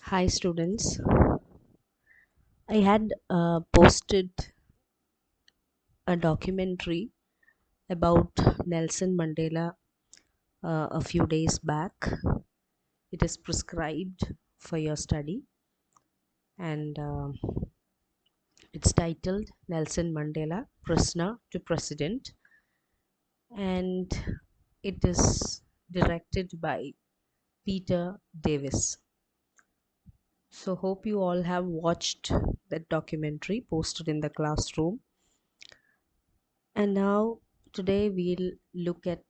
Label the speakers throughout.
Speaker 1: Hi students, I had posted a documentary about Nelson Mandela a few days back. It is prescribed for your study and it's titled Nelson Mandela Prisoner to President, and it is directed by Peter Davis. So hope you all have watched that documentary posted in the classroom. And now today we'll look at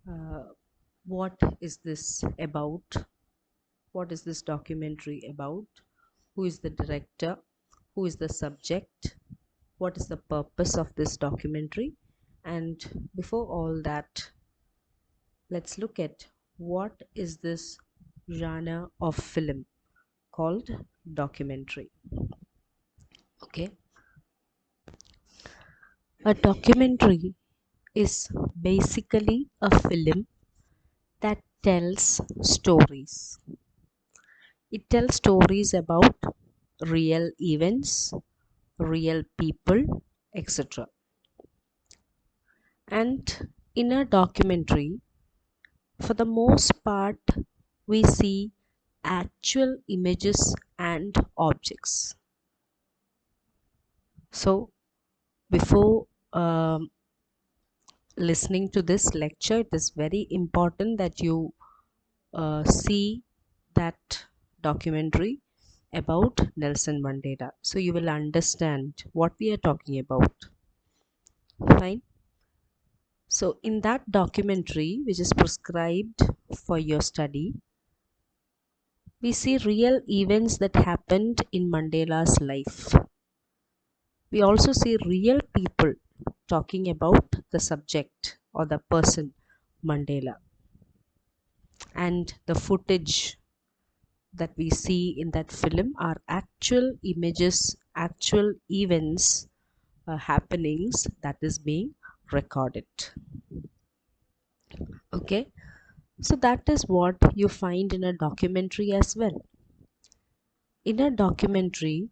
Speaker 1: uh, what is this about? What is this documentary about? Who is the director? Who is the subject? What is the purpose of this documentary? And before all that, let's look at what is this genre of film called documentary. Okay, a documentary is basically a film that tells stories. It tells stories about real events, real people, etc. And in a documentary, for the most part, we see actual images and objects. So, before listening to this lecture, it is very important that you see that documentary about Nelson Mandela. So you will understand what we are talking about. Fine. So in that documentary, which is prescribed for your study, we see real events that happened in Mandela's life. We also see real people talking about the subject or the person Mandela. And the footage that we see in that film are actual images, actual events, happenings that is being recorded. Okay, so that is what you find in a documentary as well. In a documentary,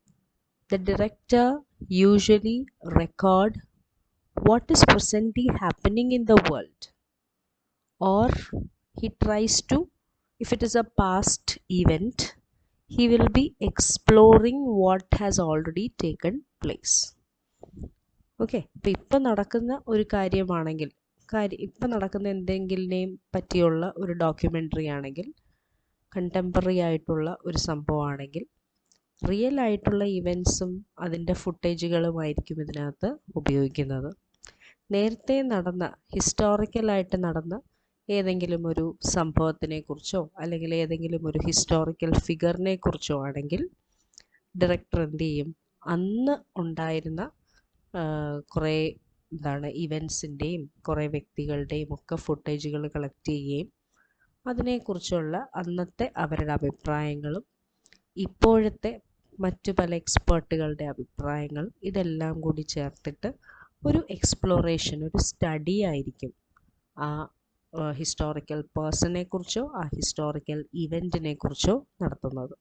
Speaker 1: the director usually record what is presently happening in the world, or he tries to, if it is a past event, he will be exploring what has already taken place. Okay, അപ്പം ഇപ്പം നടക്കുന്ന ഒരു കാര്യമാണെങ്കിൽ ഇപ്പം നടക്കുന്ന എന്തെങ്കിലിനെയും പറ്റിയുള്ള ഒരു documentary ആണെങ്കിൽ, കണ്ടംപററി ആയിട്ടുള്ള ഒരു സംഭവമാണെങ്കിൽ, റിയൽ ആയിട്ടുള്ള ഇവൻസും അതിൻ്റെ ഫുട്ടേജുകളുമായിരിക്കും ഇതിനകത്ത് ഉപയോഗിക്കുന്നത്. നേരത്തെ നടന്ന, ഹിസ്റ്റോറിക്കലായിട്ട് നടന്ന ഏതെങ്കിലും ഒരു സംഭവത്തിനെ കുറിച്ചോ അല്ലെങ്കിൽ ഏതെങ്കിലും ഒരു ഹിസ്റ്റോറിക്കൽ ഫിഗറിനെ കുറിച്ചോ ആണെങ്കിൽ ഡയറക്ടർ എന്ത് ചെയ്യും, അന്ന് ഉണ്ടായിരുന്ന കുറേ ഇവൻസിൻ്റെയും കുറേ വ്യക്തികളുടെയും ഒക്കെ ഫുട്ടേജുകൾ കളക്ട് ചെയ്യുകയും അതിനെക്കുറിച്ചുള്ള അന്നത്തെ അവരുടെ അഭിപ്രായങ്ങളും ഇപ്പോഴത്തെ മറ്റു പല എക്സ്പേർട്ടുകളുടെ അഭിപ്രായങ്ങളും ഇതെല്ലാം കൂടി ചേർത്തിട്ട് ഒരു എക്സ്പ്ലോറേഷൻ, ഒരു സ്റ്റഡി ആയിരിക്കും ആ ഹിസ്റ്റോറിക്കൽ പേഴ്സണെ കുറിച്ചോ ആ ഹിസ്റ്റോറിക്കൽ ഇവൻറ്റിനെ കുറിച്ചോ നടത്തുന്നത്.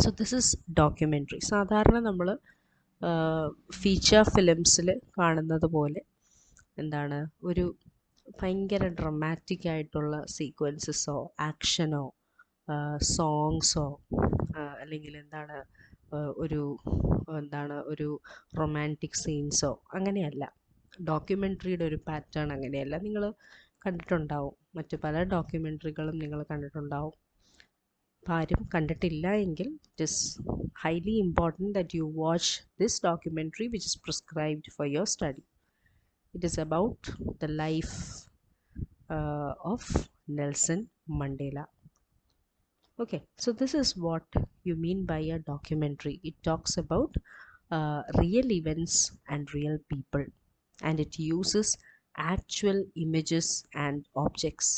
Speaker 1: So this is documentary. സാധാരണ നമ്മൾ ഫീച്ചർ ഫിലിംസിൽ കാണുന്നത് പോലെ ഒരു ഭയങ്കര ഡ്രമാറ്റിക് ആയിട്ടുള്ള സീക്വൻസസോ ആക്ഷനോ സോങ്സോ അല്ലെങ്കിൽ ഒരു റൊമാൻറ്റിക് സീൻസോ അങ്ങനെയല്ല. ഡോക്യുമെൻ്ററിയുടെ ഒരു പാറ്റേൺ അങ്ങനെയല്ല. നിങ്ങൾ കണ്ടിട്ടുണ്ടാവും, മറ്റു പല ഡോക്യുമെൻ്ററികളും നിങ്ങൾ കണ്ടിട്ടുണ്ടാവും. ആരും കണ്ടിട്ടില്ല എങ്കിൽ it is highly important that you watch this documentary which is prescribed for your study. It is about the life of Nelson Mandela. Okay, so this is what you mean by a documentary. It talks about real events and real people, and it uses actual images and objects.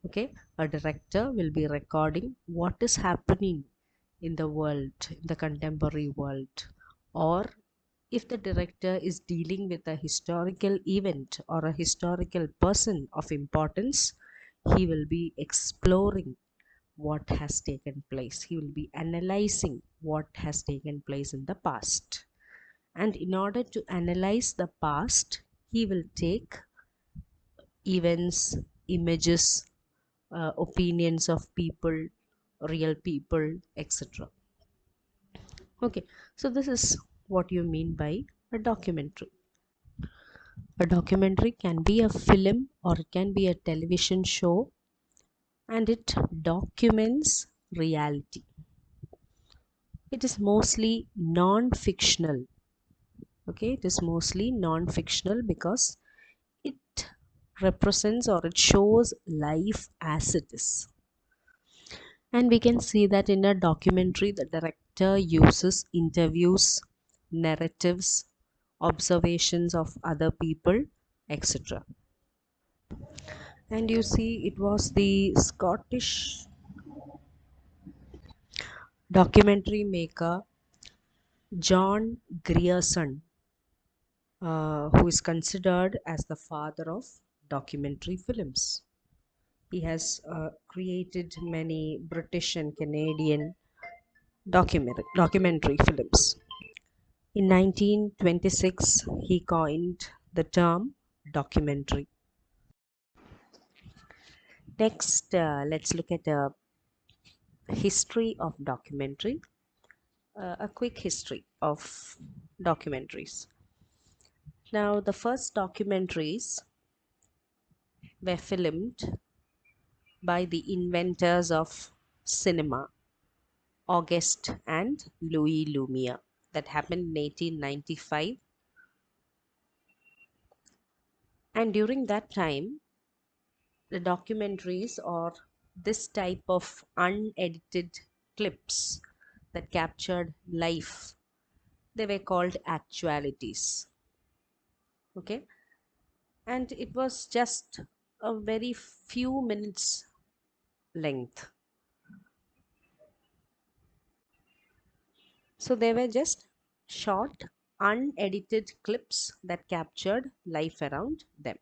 Speaker 1: Okay, a director will be recording what is happening in the world, in the contemporary world, or if the director is dealing with a historical event or a historical person of importance, he will be exploring what has taken place. He will be analyzing what has taken place in the past. And in order to analyze the past, he will take events, images, opinions of people, real people, etc. Okay, so this is what you mean by a documentary. A documentary can be a film or it can be a television show, and it documents reality. It is mostly non-fictional. Okay, it is mostly non-fictional because it represents or it shows life as it is. And we can see that in a documentary, the director uses interviews, narratives, observations of other people, etc. And you see, it was the Scottish documentary maker John Grierson, who is considered as the father of documentary films. He has created many British and Canadian documentary films. In 1926, he coined the term documentary. Next, let's look at a history of documentary, a quick history of documentaries. Now, the first documentaries were filmed by the inventors of cinema, Auguste and Louis Lumiere. That happened in 1895. And during that time, the documentaries or this type of unedited clips that captured life, they were called actualities. Okay, and it was just a very few minutes length. So they were just short unedited clips that captured life around them.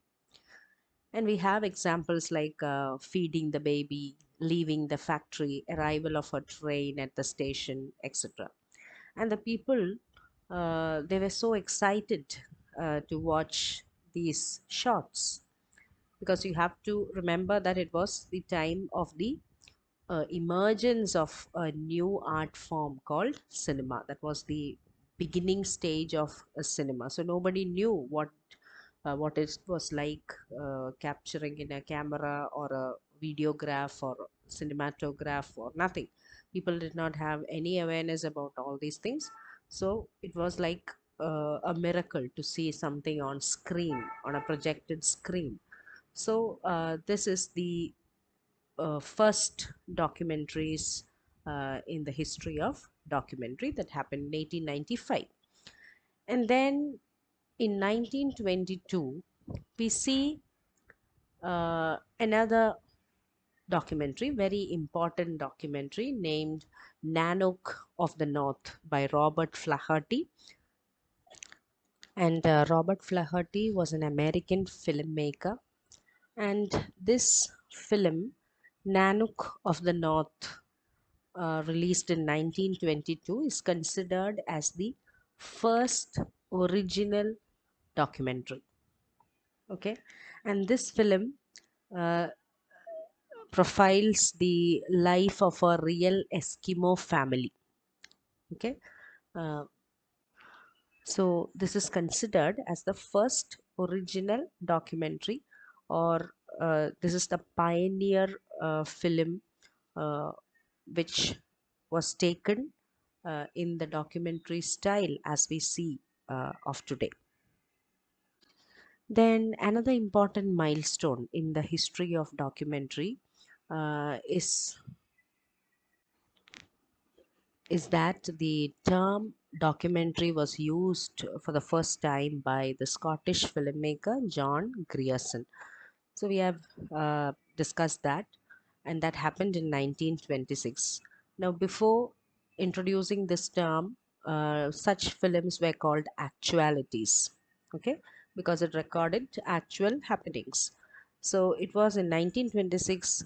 Speaker 1: And we have examples like feeding the baby, leaving the factory, arrival of a train at the station, etc. And the people, they were so excited to watch these shots, because you have to remember that it was the time of the emergence of a new art form called cinema. That was the beginning stage of a cinema. So nobody knew what it was like capturing in a camera or a videograph or cinematograph or nothing. People did not have any awareness about all these things. So it was like a miracle to see something on screen, on a projected screen. So this is the first documentaries in the history of documentary that happened in 1895. And then in 1922, we see another documentary, very important documentary named Nanook of the North by Robert Flaherty. And Robert Flaherty was an American filmmaker. And this film, Nanook of the North, released in 1922, is considered as the first original documentary. Okay, and this film uh, profiles the life of a real Eskimo family. Okay, uh, so this is considered as the first original documentary, or this is the pioneer film uh, which was taken in the documentary style as we see of today. Then another important milestone in the history of documentary uh, is is that the term documentary was used for the first time by the Scottish filmmaker John Grierson. So we have discussed that, and that happened in 1926. Now, before introducing this term, such films were called actualities, okay, because it recorded actual happenings. So it was in 1926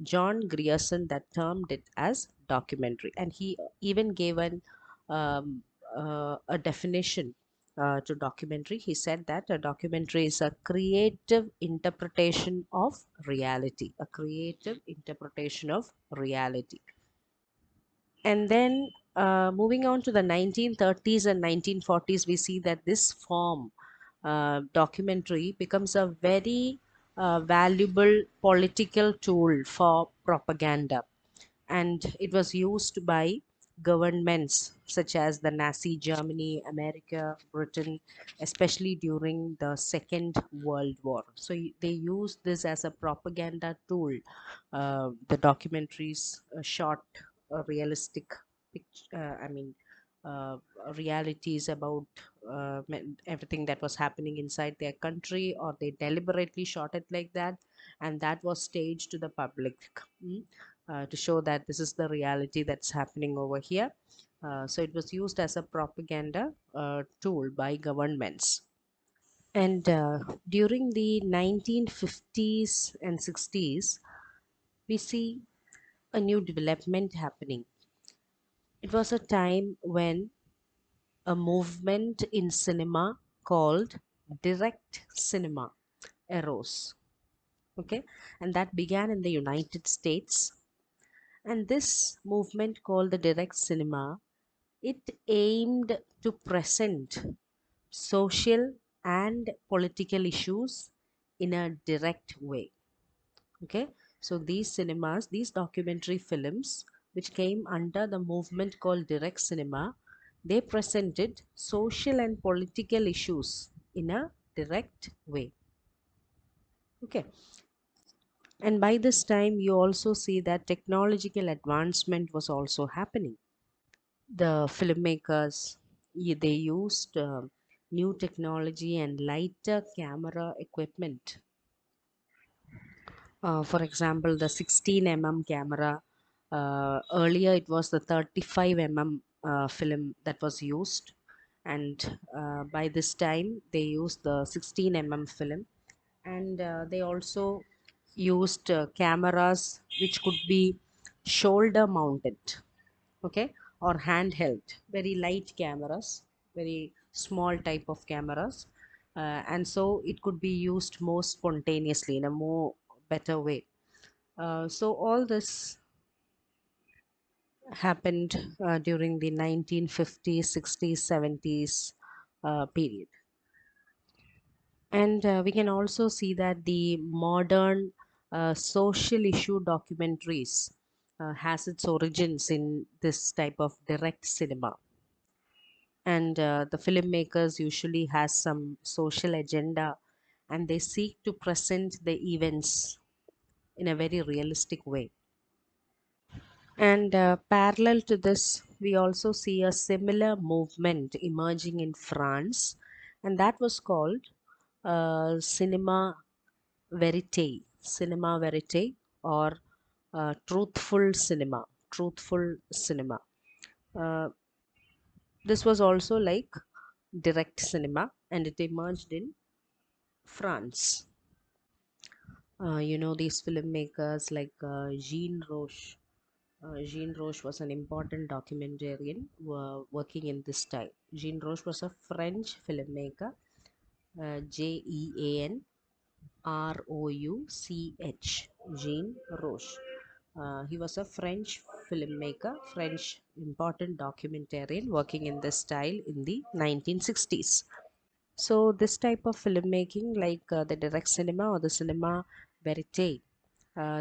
Speaker 1: John Grierson that termed it as documentary, and he even gave um, a definition to documentary. He said that a documentary is a creative interpretation of reality, a creative interpretation of reality. And then moving on to the 1930s and 1940s, we see that this form, documentary, becomes a very valuable political tool for propaganda, and it was used by governments such as the Nazi Germany, America, Britain, especially during the Second World War. So they used this as a propaganda tool. The documentaries shot realistic I mean, uh, realities about everything that was happening inside their country, or they deliberately shot it like that, and that was staged to the public. mm, to show that this is the reality that's happening over here. So it was used as a propaganda tool by governments. And during the 1950s and 60s, we see a new development happening. It was a time when a movement in cinema called direct cinema arose. Okay, and that began in the United States. And this movement called the direct cinema, it aimed to present social and political issues in a direct way. Okay, so these cinemas, these documentary films, which came under the movement called direct cinema, they presented social and political issues in a direct way. Okay, and by this time you also see that technological advancement was also happening. The filmmakers, they used new technology and lighter camera equipment. For example, the 16 camera. Earlier, it was the 35 film that was used, and by this time, they used the 16 film, and they also used cameras which could be shoulder mounted, okay, or handheld, very light cameras, very small type of cameras, and so it could be used more spontaneously in a more better way. So all this happened during the 1950s, 60s, 70s period. And we can also see that the modern social issue documentaries has its origins in this type of direct cinema. And the filmmakers usually has some social agenda, and they seek to present the events in a very realistic way. And parallel to this, we also see a similar movement emerging in France, and that was called cinema verite, or truthful cinema. Uh, this was also like direct cinema, and it emerged in France. These filmmakers like Jean Roche. Jean Roche was an important documentarian working in this style. Jean Roche was a French filmmaker, Jean Rouch. Jean Roche. He was a French filmmaker, French important documentarian working in this style in the 1960s. So this type of filmmaking, like the direct cinema or the cinema verite,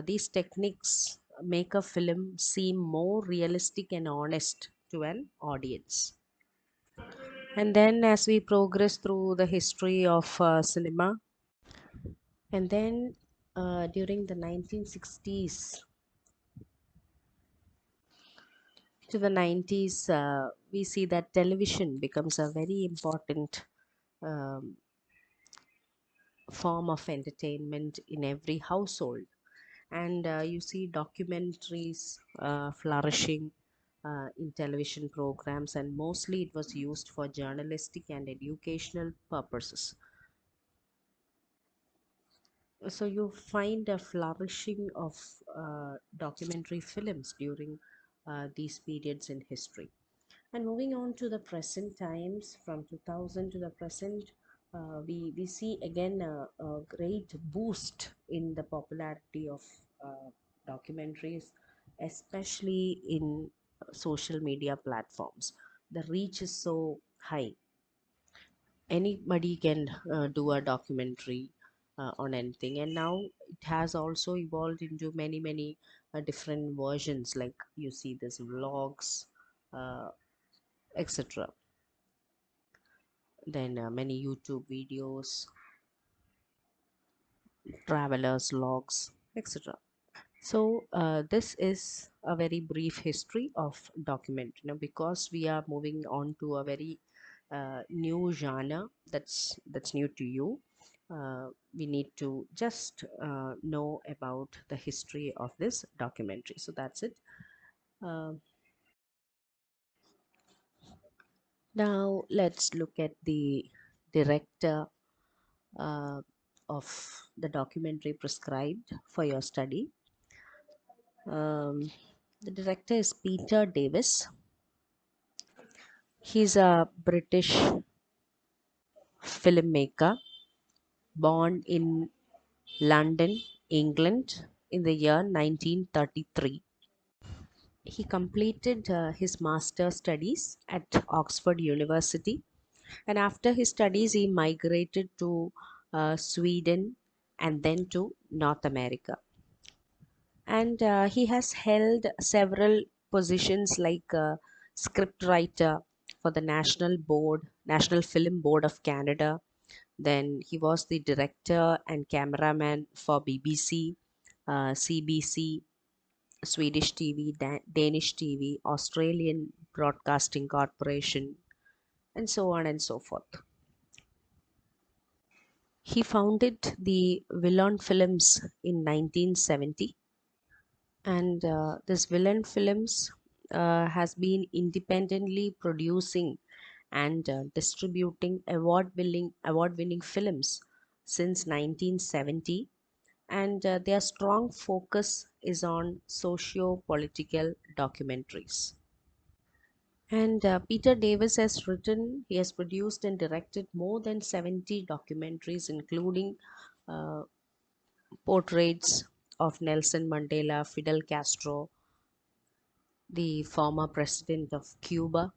Speaker 1: these techniques make a film seem more realistic and honest to an audience. And then, as we progress through the history of cinema, and then during the 1960s to the 90s, we see that television becomes a very important um, form of entertainment in every household. And you see documentaries flourishing in television programs, and mostly it was used for journalistic and educational purposes. So you find a flourishing of documentary films during these periods in history. And moving on to the present times, from 2000 to the present, we see again a great boost in the popularity of documentaries, especially in social media platforms. The reach is so high. Anybody can do a documentary on anything, and now it has also evolved into many different versions, like you see this vlogs, uh, etc. Then many YouTube videos, travelers logs, etc. So this is a very brief history of document. Because we are moving on to a very new genre that's new to you. We need to just know about the history of this documentary. So that's it. Uh, Now let's look at the director uh, of the documentary prescribed for your study. Um, the director is Peter Davis. He's a British filmmaker born in London, England in the year 1933. He completed his master's studies at Oxford University, and after his studies, he migrated to Sweden and then to North America. And he has held several positions like script writer for the National Film Board of Canada. Then he was the director and cameraman for BBC, CBC, Swedish TV, Danish TV, Australian Broadcasting Corporation, and so on and so forth. He founded the Villon Films in 1970, and this Villain Films has been independently producing and distributing award-winning films since 1970, and their strong focus is on socio-political documentaries. And Peter Davis he has produced and directed more than 70 documentaries, including uh, portraits of Nelson Mandela, Fidel Castro, the former president of Cuba,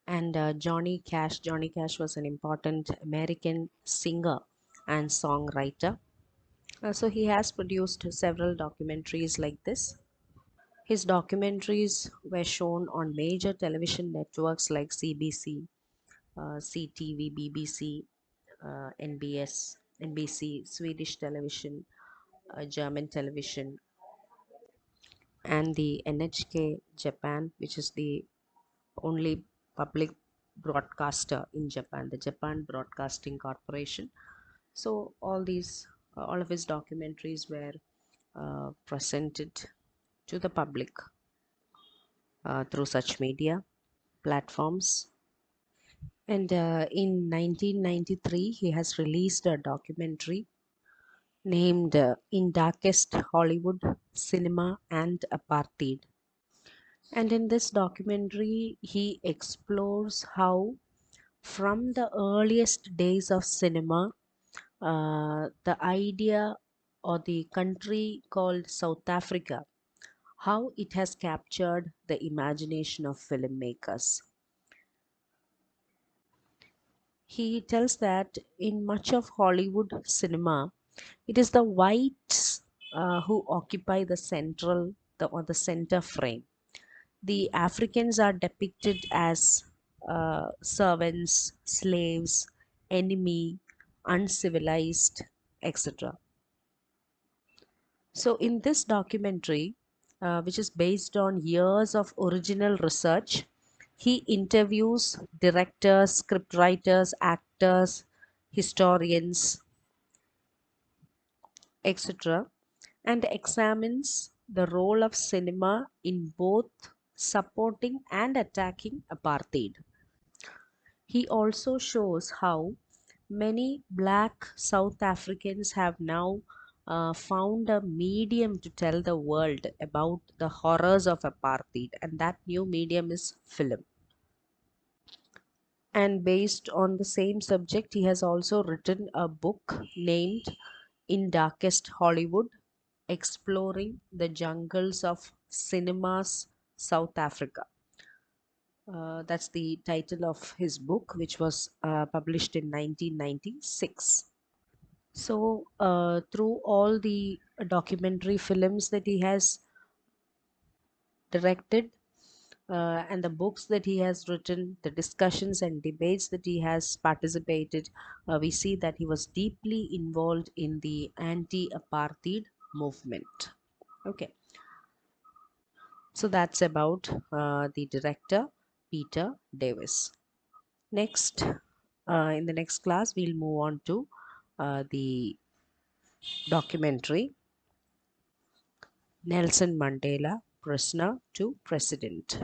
Speaker 1: and Johnny Cash. Johnny Cash was an important American singer and songwriter. So he has produced several documentaries like this. His documentaries were shown on major television networks like CBC, CTV, BBC, NBC, Swedish television, German television, and the NHK Japan, which is the only public broadcaster in Japan, the Japan Broadcasting Corporation. So all of his documentaries were presented to the public through such media platforms. And in 1993, he has released a documentary named In Darkest Hollywood Cinema and Apartheid. And in this documentary, he explores how, from the earliest days of cinema, the idea or the country called South Africa, how it has captured the imagination of filmmakers. He tells that in much of Hollywood cinema, it is the whites who occupy the center frame. The Africans are depicted as servants, slaves, enemy, uncivilized, etc. So, in this documentary, which is based on years of original research, he interviews directors, scriptwriters, actors, historians, etc., and examines the role of cinema in both supporting and attacking apartheid. He also shows how Many black South Africans have now found a medium to tell the world about the horrors of apartheid, and that new medium is film. And based on the same subject, he has also written a book named In Darkest Hollywood, exploring the jungles of cinema's South Africa. That's the title of his book, which was published in 1996. So, through all the documentary films that he has directed, and the books that he has written, the discussions and debates that he has participated, we see that he was deeply involved in the anti apartheid movement. Okay, so that's about the director, Peter Davis. Next, in the next class, we'll move on to the documentary Nelson Mandela, Prisoner to President.